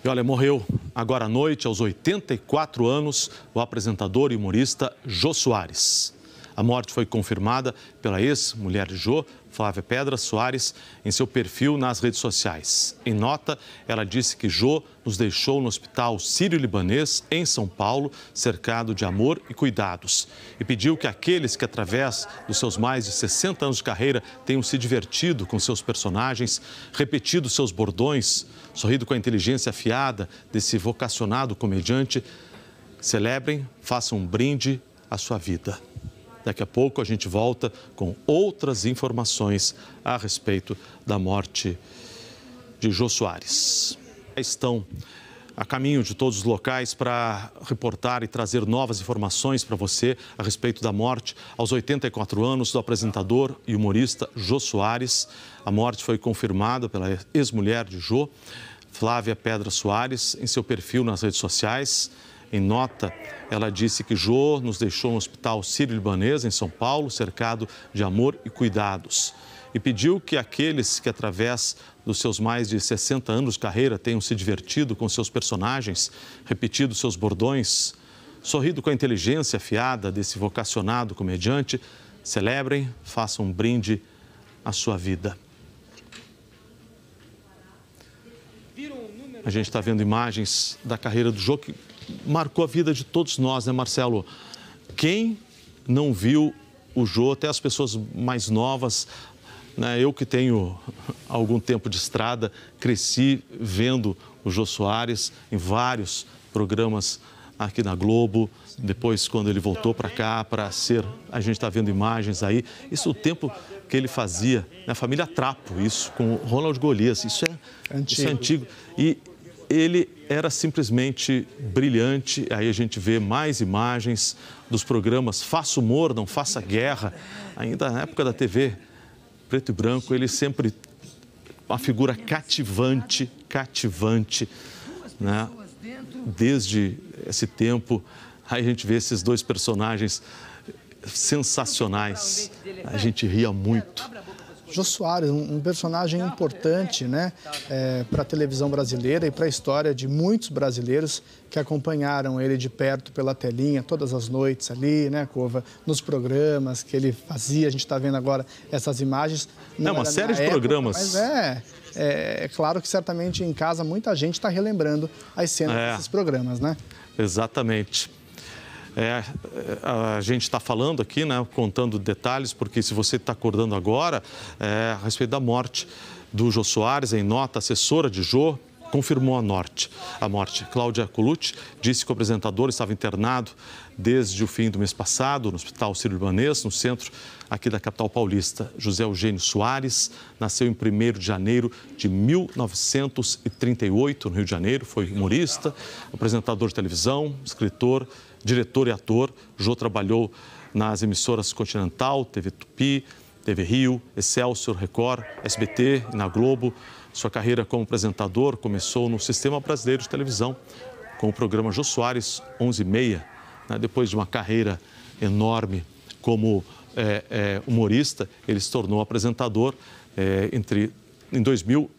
E olha, morreu agora à noite, aos 84 anos, o apresentador e humorista Jô Soares. A morte foi confirmada pela ex-mulher de Jô, Flávia Pedra Soares, em seu perfil nas redes sociais. Em nota, ela disse que Jô nos deixou no Hospital Sírio-Libanês, em São Paulo, cercado de amor e cuidados. E pediu que aqueles que, através dos seus mais de 60 anos de carreira, tenham se divertido com seus personagens, repetido seus bordões, sorrido com a inteligência afiada desse vocacionado comediante, celebrem, façam um brinde à sua vida. Daqui a pouco a gente volta com outras informações a respeito da morte de Jô Soares. Estão a caminho de todos os locais para reportar e trazer novas informações para você a respeito da morte aos 84 anos do apresentador e humorista Jô Soares. A morte foi confirmada pela ex-mulher de Jô, Flávia Pedra Soares, em seu perfil nas redes sociais. Em nota, ela disse que Jô nos deixou no Hospital Sírio-Libanês, em São Paulo, cercado de amor e cuidados. E pediu que aqueles que, através dos seus mais de 60 anos de carreira, tenham se divertido com seus personagens, repetido seus bordões, sorrido com a inteligência afiada desse vocacionado comediante, celebrem, façam um brinde à sua vida. A gente está vendo imagens da carreira do Jô, que marcou a vida de todos nós, né, Marcelo? Quem não viu o Jô, até as pessoas mais novas, né? Eu que tenho algum tempo de estrada, cresci vendo o Jô Soares em vários programas aqui na Globo. Depois, quando ele voltou para cá para ser, a gente está vendo imagens aí. Isso o tempo que ele fazia, na família Trapo, isso com o Ronald Golias, isso é antigo. E ele era simplesmente brilhante. Aí a gente vê mais imagens dos programas Faça Humor, Não Faça Guerra. Ainda na época da TV preto e branco, ele sempre uma figura cativante, né? Desde esse tempo, aí a gente vê esses dois personagens sensacionais. A gente ria muito. Jô Soares, um personagem importante, né, para a televisão brasileira e para a história de muitos brasileiros que acompanharam ele de perto pela telinha todas as noites ali, né, Cova, nos programas que ele fazia. A gente está vendo agora essas imagens. Não, uma série de programas. Mas é claro que certamente em casa muita gente está relembrando as cenas desses programas, né? Exatamente. A gente está falando aqui, né, contando detalhes, porque se você está acordando agora, a respeito da morte do Jô Soares, em nota, a assessora de Jô confirmou a morte. Cláudia Colucci disse que o apresentador estava internado desde o fim do mês passado no Hospital Sírio-Libanês, no centro aqui da capital paulista. José Eugênio Soares nasceu em 1º de janeiro de 1938, no Rio de Janeiro. Foi humorista, apresentador de televisão, escritor, diretor e ator. Jô trabalhou nas emissoras Continental, TV Tupi, TV Rio, Excelsior, Record, SBT e na Globo. Sua carreira como apresentador começou no Sistema Brasileiro de Televisão, com o programa Jô Soares 11h30. Depois de uma carreira enorme como humorista, ele se tornou apresentador. Em 2000,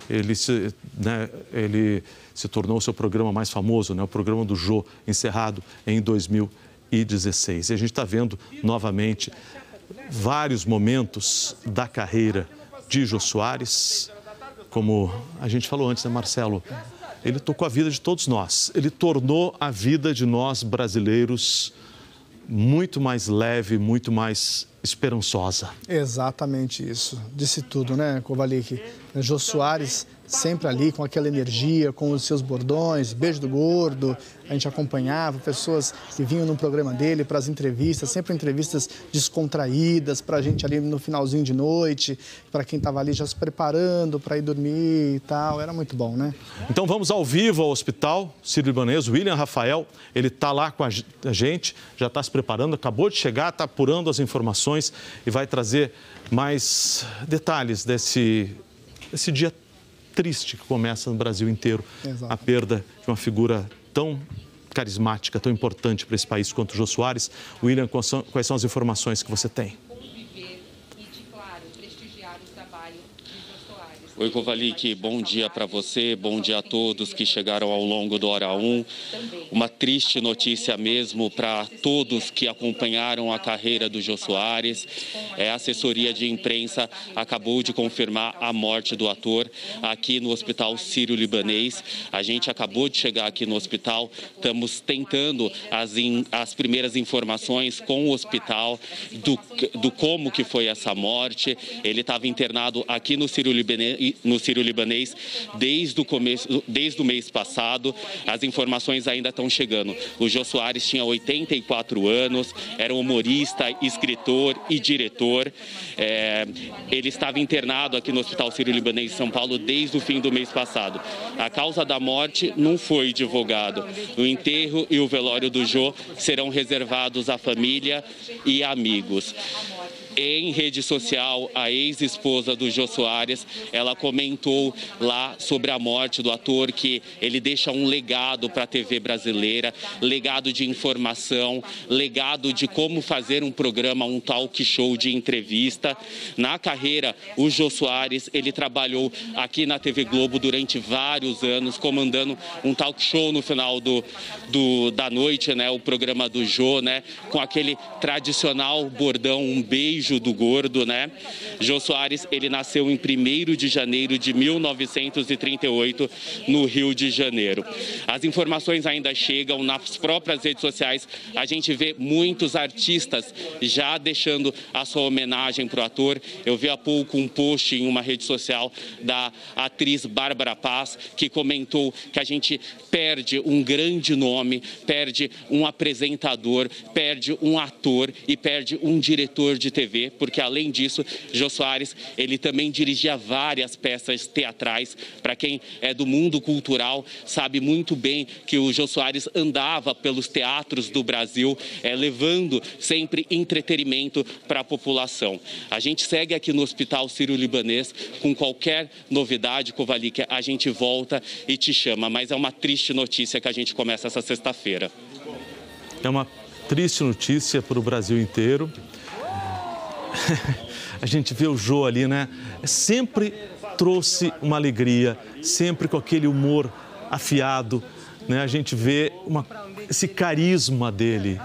ele se tornou o seu programa mais famoso, né? O programa do Jô, encerrado em 2016. E a gente está vendo novamente vários momentos da carreira de Jô Soares. Como a gente falou antes, né, Marcelo? Ele tocou a vida de todos nós. Ele tornou a vida de nós brasileiros muito mais leve, muito mais esperançosa. Exatamente isso. Disse tudo, né, Kovalik? Jô Soares sempre ali com aquela energia, com os seus bordões, beijo do gordo. A gente acompanhava pessoas que vinham no programa dele para as entrevistas, sempre entrevistas descontraídas para a gente ali no finalzinho de noite, para quem estava ali já se preparando para ir dormir e tal. Era muito bom, né? Então vamos ao vivo ao Hospital Sírio-Libanês. William Rafael, ele está lá com a gente, já está se preparando, acabou de chegar, está apurando as informações e vai trazer mais detalhes desse dia triste que começa no Brasil inteiro. Exato. A perda de uma figura tão carismática, tão importante para esse país quanto o Jô Soares. William, quais são as informações que você tem? Como viver e, claro, prestigiar o trabalho de Jô Soares. Oi, Kovalik, bom dia para você, bom dia a todos que chegaram ao longo do Hora 1. Uma triste notícia mesmo para todos que acompanharam a carreira do Jô Soares. A assessoria de imprensa acabou de confirmar a morte do ator aqui no Hospital Sírio-Libanês. A gente acabou de chegar aqui no hospital, estamos tentando as primeiras informações com o hospital do como que foi essa morte. Ele estava internado aqui no Sírio-Libanês desde o mês passado. As informações ainda estão chegando. O Jô Soares tinha 84 anos, era humorista, escritor e diretor. Ele estava internado aqui no Hospital Sírio-Libanês de São Paulo desde o fim do mês passado. A causa da morte não foi divulgado. O enterro e o velório do Jô serão reservados à família e amigos. Em rede social, a ex-esposa do Jô Soares, ela comentou lá sobre a morte do ator, que ele deixa um legado para a TV brasileira, legado de informação, legado de como fazer um programa, um talk show de entrevista. Na carreira, o Jô Soares, ele trabalhou aqui na TV Globo durante vários anos, comandando um talk show no final da noite, né, o programa do Jô, né, com aquele tradicional bordão, um beijo do gordo, né? Jô Soares, ele nasceu em 1º de janeiro de 1938, no Rio de Janeiro. As informações ainda chegam nas próprias redes sociais. A gente vê muitos artistas já deixando a sua homenagem para o ator. Eu vi há pouco um post em uma rede social da atriz Bárbara Paz, que comentou que a gente perde um grande nome, perde um apresentador, perde um ator e perde um diretor de TV, porque além disso, Jô Soares, ele também dirigia várias peças teatrais. Para quem é do mundo cultural, sabe muito bem que o Jô Soares andava pelos teatros do Brasil, levando sempre entretenimento para a população. A gente segue aqui no Hospital Sírio-Libanês, com qualquer novidade, Kovalik, a gente volta e te chama, mas é uma triste notícia que a gente começa essa sexta-feira. É uma triste notícia para o Brasil inteiro. A gente vê o Jô ali, né? Sempre trouxe uma alegria, sempre com aquele humor afiado, né? A gente vê esse carisma dele,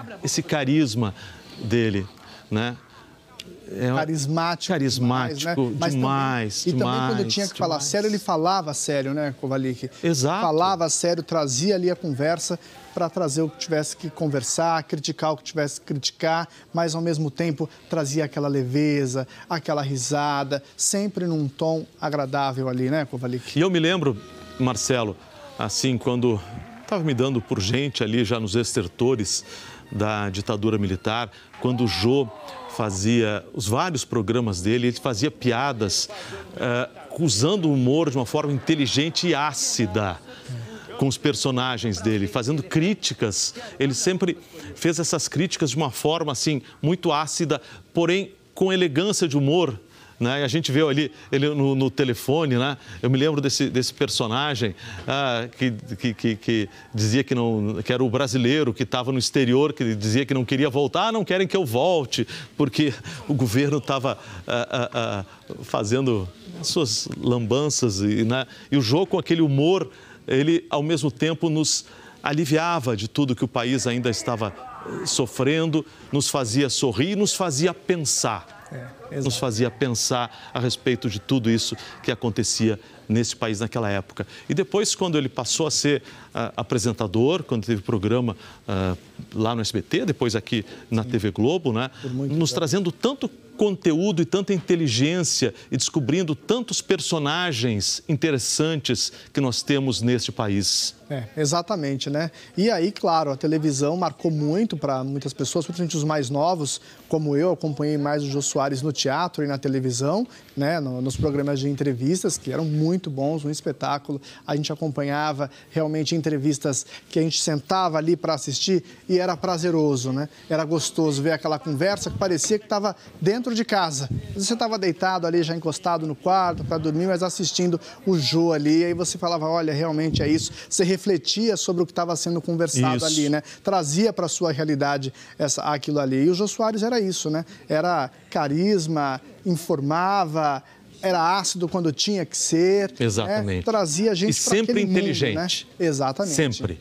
né? Carismático demais, né? E também quando tinha que falar sério, ele falava sério, né, Kovalik? Exato. Falava sério, trazia ali a conversa para trazer o que tivesse que conversar, criticar o que tivesse que criticar, mas ao mesmo tempo trazia aquela leveza, aquela risada, sempre num tom agradável ali, né, Kovalik? E eu me lembro, Marcelo, assim, quando estava me dando por gente ali já nos estertores da ditadura militar, quando o Jô fazia os vários programas dele, ele fazia piadas usando o humor de uma forma inteligente e ácida com os personagens dele, fazendo críticas. Ele sempre fez essas críticas de uma forma assim muito ácida, porém com elegância de humor, né? E a gente vê ali ele no telefone, né? Eu me lembro desse personagem que dizia que era o brasileiro que estava no exterior, que dizia que não queria voltar. Não querem que eu volte, porque o governo estava fazendo suas lambanças, né? E o Jô, com aquele humor, ele ao mesmo tempo nos aliviava de tudo que o país ainda estava sofrendo, nos fazia sorrir, nos fazia pensar. Nos fazia pensar a respeito de tudo isso que acontecia nesse país naquela época. E depois, quando ele passou a ser apresentador, quando teve programa lá no SBT, depois aqui na TV Globo, né, nos trazendo tanto conteúdo e tanta inteligência e descobrindo tantos personagens interessantes que nós temos neste país. Exatamente, né? E aí, claro, a televisão marcou muito para muitas pessoas, principalmente os mais novos, como eu, acompanhei mais o Jô Soares no teatro e na televisão, né? Nos programas de entrevistas, que eram muito bons, um espetáculo. A gente acompanhava realmente entrevistas que a gente sentava ali para assistir e era prazeroso, né? Era gostoso ver aquela conversa que parecia que estava dentro de casa. Você estava deitado ali, já encostado no quarto para dormir, mas assistindo o Jô ali, aí você falava, olha, realmente é isso. Você refletia sobre o que estava sendo conversado ali, né? Trazia para a sua realidade aquilo ali. E o Jô Soares era isso, né? Era carisma, informava, era ácido quando tinha que ser. Exatamente. Trazia a gente para aquele sempre mundo, inteligente. Né? Exatamente. Sempre.